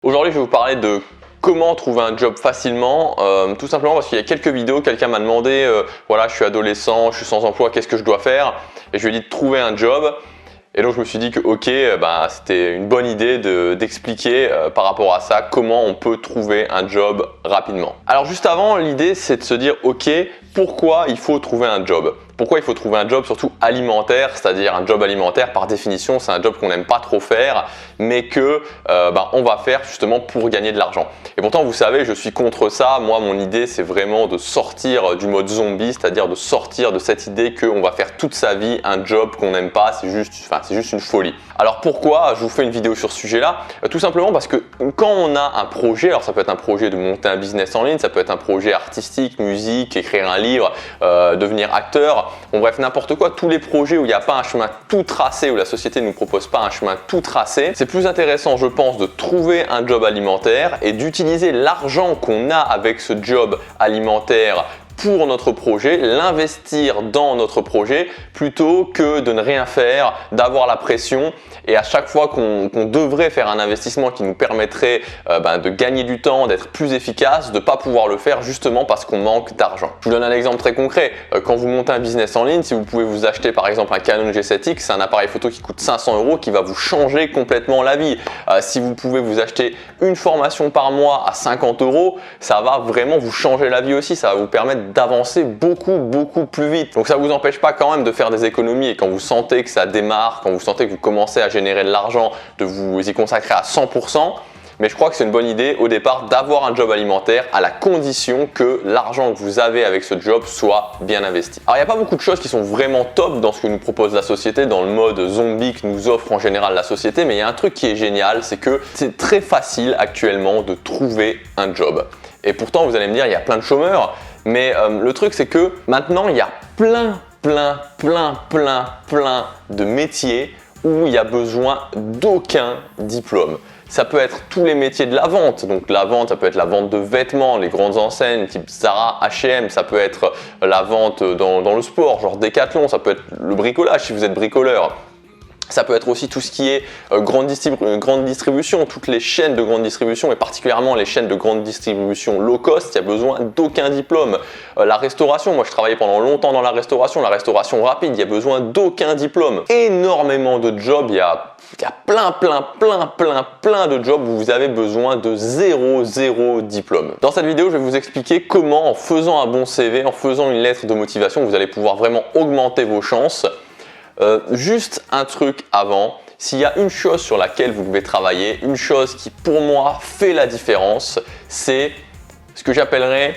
Aujourd'hui, je vais vous parler de comment trouver un job facilement, tout simplement parce qu'il y a quelques vidéos, quelqu'un m'a demandé, voilà, je suis adolescent, je suis sans emploi, qu'est-ce que je dois faire? Et je lui ai dit de trouver un job. Et donc je me suis dit que c'était une bonne idée d'expliquer par rapport à ça comment on peut trouver un job rapidement. Alors juste avant, l'idée c'est de se dire ok, pourquoi il faut trouver un job? Pourquoi il faut trouver un job surtout alimentaire, c'est-à-dire un job alimentaire par définition c'est un job qu'on n'aime pas trop faire mais que on va faire justement pour gagner de l'argent. Et pourtant vous savez, je suis contre ça. Moi mon idée c'est vraiment de sortir du mode zombie, c'est-à-dire de sortir de cette idée qu'on va faire toute sa vie un job qu'on n'aime pas, c'est juste une folie. Alors pourquoi je vous fais une vidéo sur ce sujet-là? Tout simplement parce que quand on a un projet, alors ça peut être un projet de monter un business en ligne, ça peut être un projet artistique, musique, écrire un livre, devenir acteur, bon bref n'importe quoi, tous les projets où il n'y a pas un chemin tout tracé, où la société ne nous propose pas un chemin tout tracé, c'est plus intéressant je pense de trouver un job alimentaire et d'utiliser l'argent qu'on a avec ce job alimentaire pour notre projet, l'investir dans notre projet plutôt que de ne rien faire, d'avoir la pression et à chaque fois qu'on devrait faire un investissement qui nous permettrait de gagner du temps, d'être plus efficace, de ne pas pouvoir le faire justement parce qu'on manque d'argent. Je vous donne un exemple très concret. Quand vous montez un business en ligne, si vous pouvez vous acheter par exemple un Canon G7X, c'est un appareil photo qui coûte 500 € qui va vous changer complètement la vie. Si vous pouvez vous acheter une formation par mois à 50 €, ça va vraiment vous changer la vie aussi, ça va vous permettre d'avancer beaucoup plus vite. Donc ça ne vous empêche pas quand même de faire des économies et quand vous sentez que ça démarre, quand vous sentez que vous commencez à générer de l'argent, de vous y consacrer à 100%. Mais je crois que c'est une bonne idée au départ d'avoir un job alimentaire à la condition que l'argent que vous avez avec ce job soit bien investi. Alors il n'y a pas beaucoup de choses qui sont vraiment top dans ce que nous propose la société, dans le mode zombie que nous offre en général la société, mais il y a un truc qui est génial, c'est que c'est très facile actuellement de trouver un job. Et pourtant vous allez me dire il y a plein de chômeurs, mais le truc c'est que maintenant il y a plein de métiers où il y a besoin d'aucun diplôme. Ça peut être tous les métiers de la vente, donc la vente ça peut être la vente de vêtements, les grandes enseignes type Zara, H&M, ça peut être la vente dans le sport, genre Decathlon, ça peut être le bricolage si vous êtes bricoleur. Ça peut être aussi tout ce qui est grande distribution, toutes les chaînes de grande distribution et particulièrement les chaînes de grande distribution low cost, il y a besoin d'aucun diplôme. La restauration, moi je travaillais pendant longtemps dans la restauration rapide, il y a besoin d'aucun diplôme. Énormément de jobs, il y a plein de jobs où vous avez besoin de zéro diplôme. Dans cette vidéo, je vais vous expliquer comment en faisant un bon CV, en faisant une lettre de motivation, vous allez pouvoir vraiment augmenter vos chances. Juste un truc avant, s'il y a une chose sur laquelle vous devez travailler, une chose qui pour moi fait la différence, c'est ce que j'appellerais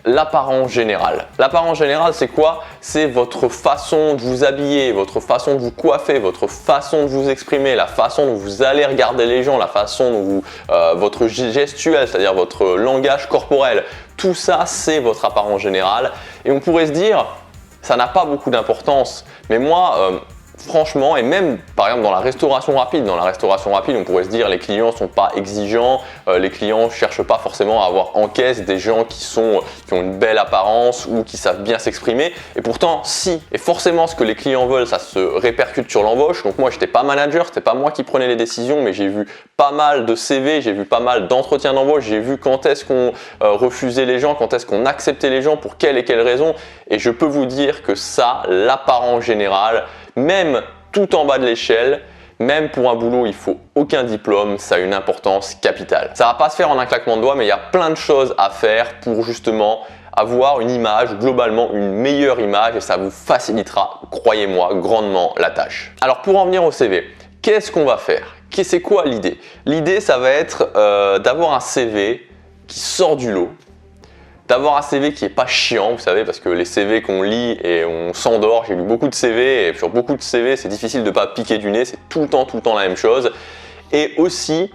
l'apparence générale. L'apparence générale, c'est quoi? C'est votre façon de vous habiller, votre façon de vous coiffer, votre façon de vous exprimer, la façon dont vous allez regarder les gens, la façon dont vous, votre gestuelle, c'est-à-dire votre langage corporel. Tout ça, c'est votre apparence générale. Et on pourrait se dire, ça n'a pas beaucoup d'importance, mais moi franchement, et même par exemple dans la restauration rapide, on pourrait se dire les clients ne sont pas exigeants, les clients ne cherchent pas forcément à avoir en caisse des gens qui ont une belle apparence ou qui savent bien s'exprimer, et pourtant si, et forcément ce que les clients veulent ça se répercute sur l'embauche. Donc moi j'étais pas manager, c'était pas moi qui prenais les décisions, mais j'ai vu pas mal de CV, j'ai vu pas mal d'entretiens d'embauche, j'ai vu quand est-ce qu'on refusait les gens, quand est-ce qu'on acceptait les gens, pour quelle et quelle raison, et je peux vous dire que ça, l'apparence générale, même tout en bas de l'échelle, même pour un boulot, il faut aucun diplôme, ça a une importance capitale. Ça va pas se faire en un claquement de doigts, mais il y a plein de choses à faire pour justement avoir une image, globalement une meilleure image, et ça vous facilitera, croyez-moi, grandement la tâche. Alors pour en venir au CV, qu'est-ce qu'on va faire? C'est quoi l'idée? L'idée, ça va être d'avoir un CV qui sort du lot, d'avoir un CV qui n'est pas chiant, vous savez, parce que les CV qu'on lit et on s'endort, j'ai lu beaucoup de CV et sur beaucoup de CV, c'est difficile de ne pas piquer du nez, c'est tout le temps la même chose. Et aussi,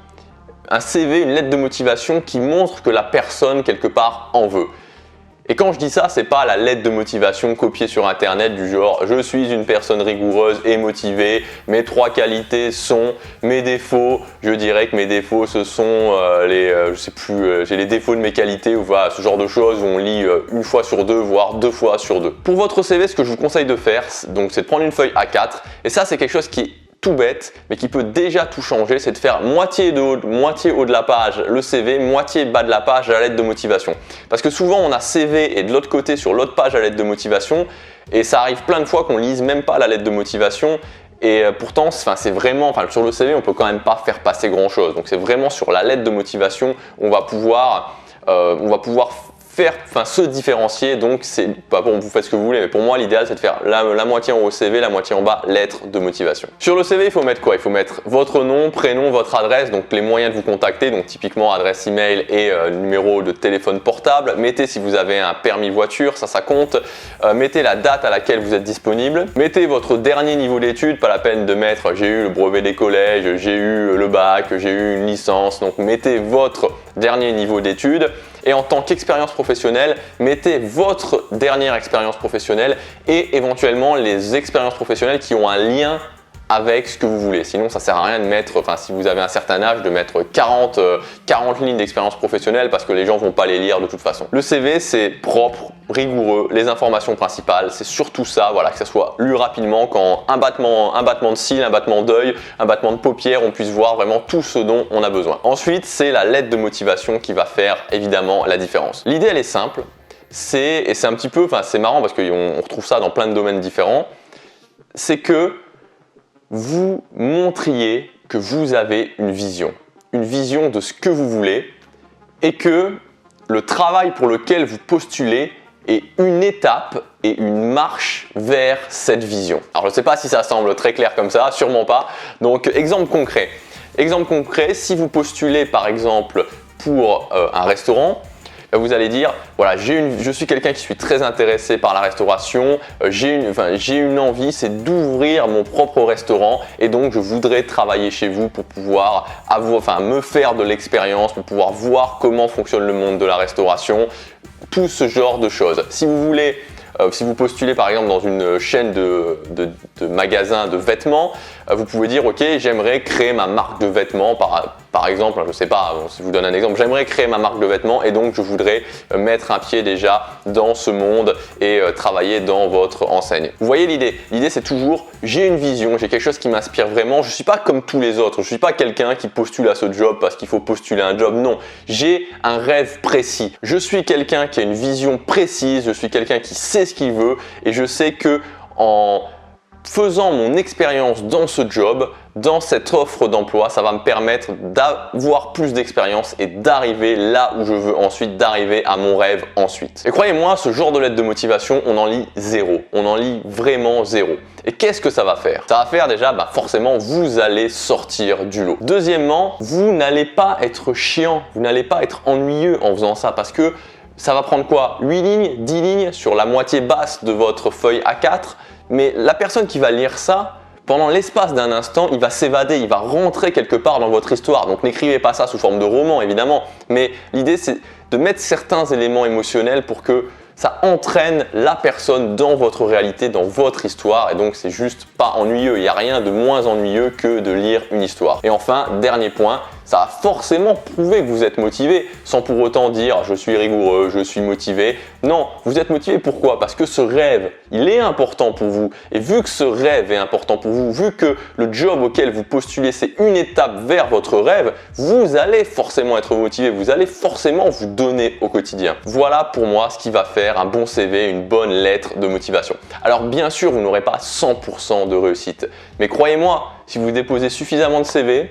un CV, une lettre de motivation qui montre que la personne, quelque part, en veut. Et quand je dis ça, c'est pas la lettre de motivation copiée sur internet du genre « Je suis une personne rigoureuse et motivée, mes 3 qualités sont mes défauts, je dirais que mes défauts ce sont j'ai les défauts de mes qualités » ou voilà, ce genre de choses où on lit une fois sur 2, voire 2 fois sur 2. Pour votre CV, ce que je vous conseille de faire, donc, c'est de prendre une feuille A4 et ça c'est quelque chose qui est tout bête, mais qui peut déjà tout changer, c'est de faire moitié de haut, moitié haut de la page le CV, moitié bas de la page la lettre de motivation. Parce que souvent on a CV et de l'autre côté sur l'autre page la lettre de motivation, et ça arrive plein de fois qu'on lise même pas la lettre de motivation. Et pourtant, c'est vraiment, sur le CV, on peut quand même pas faire passer grand chose. Donc c'est vraiment sur la lettre de motivation, on va pouvoir faire, se différencier. Donc c'est pas bon, vous faites ce que vous voulez, mais pour moi l'idéal c'est de faire la moitié en haut CV, la moitié en bas lettre de motivation. Sur le CV, il faut mettre quoi? Il faut mettre votre nom, prénom, votre adresse, donc les moyens de vous contacter, donc typiquement adresse email et numéro de téléphone portable. Mettez si vous avez un permis voiture, ça compte. Mettez la date à laquelle vous êtes disponible. Mettez votre dernier niveau d'études, pas la peine de mettre j'ai eu le brevet des collèges, j'ai eu le bac, j'ai eu une licence. Donc mettez votre dernier niveau d'études. Et en tant qu'expérience professionnelle, mettez votre dernière expérience professionnelle et éventuellement les expériences professionnelles qui ont un lien avec ce que vous voulez. Sinon, ça sert à rien de mettre, si vous avez un certain âge, de mettre 40 lignes d'expérience professionnelle parce que les gens vont pas les lire de toute façon. Le CV, c'est propre, rigoureux, les informations principales, c'est surtout ça, voilà, que ça soit lu rapidement, quand un battement de cils, un battement d'œil, un battement de paupières, on puisse voir vraiment tout ce dont on a besoin. Ensuite, c'est la lettre de motivation qui va faire évidemment la différence. L'idée, elle est simple, et c'est un petit peu, c'est marrant parce qu'on retrouve ça dans plein de domaines différents, c'est que vous montriez que vous avez une vision de ce que vous voulez et que le travail pour lequel vous postulez est une étape et une marche vers cette vision. Alors je ne sais pas si ça semble très clair comme ça, sûrement pas. Donc exemple concret, si vous postulez par exemple pour un restaurant, vous allez dire, voilà, je suis quelqu'un qui suis très intéressé par la restauration, j'ai une envie, c'est d'ouvrir mon propre restaurant et donc je voudrais travailler chez vous pour pouvoir me faire de l'expérience, pour pouvoir voir comment fonctionne le monde de la restauration, tout ce genre de choses. Si vous postulez par exemple dans une chaîne de magasins de vêtements, vous pouvez dire ok, j'aimerais créer ma marque de vêtements par exemple, je ne sais pas, si je vous donne un exemple, j'aimerais créer ma marque de vêtements et donc je voudrais mettre un pied déjà dans ce monde et travailler dans votre enseigne. Vous voyez l'idée? L'idée c'est toujours j'ai une vision, j'ai quelque chose qui m'inspire vraiment, je ne suis pas comme tous les autres, je ne suis pas quelqu'un qui postule à ce job parce qu'il faut postuler un job, non, j'ai un rêve précis, je suis quelqu'un qui a une vision précise, je suis quelqu'un qui sait ce qu'il veut et je sais que en faisant mon expérience dans ce job, dans cette offre d'emploi, ça va me permettre d'avoir plus d'expérience et d'arriver là où je veux ensuite, d'arriver à mon rêve ensuite. Et croyez-moi, ce genre de lettre de motivation, on en lit zéro. On en lit vraiment zéro. Et qu'est-ce que ça va faire? Ça va faire déjà, forcément, vous allez sortir du lot. Deuxièmement, vous n'allez pas être chiant, vous n'allez pas être ennuyeux en faisant ça parce que ça va prendre quoi? 8 lignes, 10 lignes sur la moitié basse de votre feuille A4. Mais la personne qui va lire ça, pendant l'espace d'un instant, il va s'évader, il va rentrer quelque part dans votre histoire. Donc n'écrivez pas ça sous forme de roman évidemment, mais l'idée c'est de mettre certains éléments émotionnels pour que ça entraîne la personne dans votre réalité, dans votre histoire et donc c'est juste pas ennuyeux. Il n'y a rien de moins ennuyeux que de lire une histoire. Et enfin, dernier point, ça va forcément prouver que vous êtes motivé sans pour autant dire je suis rigoureux, je suis motivé. Non, vous êtes motivé pourquoi? Parce que ce rêve, il est important pour vous. Et vu que ce rêve est important pour vous, vu que le job auquel vous postulez c'est une étape vers votre rêve, vous allez forcément être motivé, vous allez forcément vous donner au quotidien. Voilà pour moi ce qui va faire un bon CV, une bonne lettre de motivation. Alors bien sûr, vous n'aurez pas 100% de réussite. Mais croyez-moi, si vous déposez suffisamment de CV,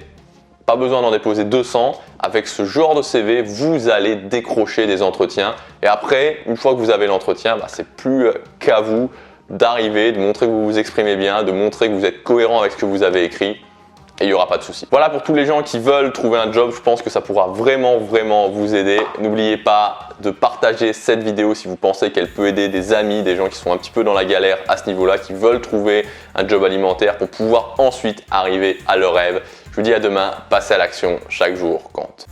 pas besoin d'en déposer 200. Avec ce genre de CV, vous allez décrocher des entretiens. Et après, une fois que vous avez l'entretien, c'est plus qu'à vous d'arriver, de montrer que vous vous exprimez bien, de montrer que vous êtes cohérent avec ce que vous avez écrit. Et il n'y aura pas de souci. Voilà pour tous les gens qui veulent trouver un job, je pense que ça pourra vraiment vous aider. N'oubliez pas de partager cette vidéo si vous pensez qu'elle peut aider des amis, des gens qui sont un petit peu dans la galère à ce niveau-là, qui veulent trouver un job alimentaire pour pouvoir ensuite arriver à leur rêve. Je vous dis à demain, passez à l'action, chaque jour compte.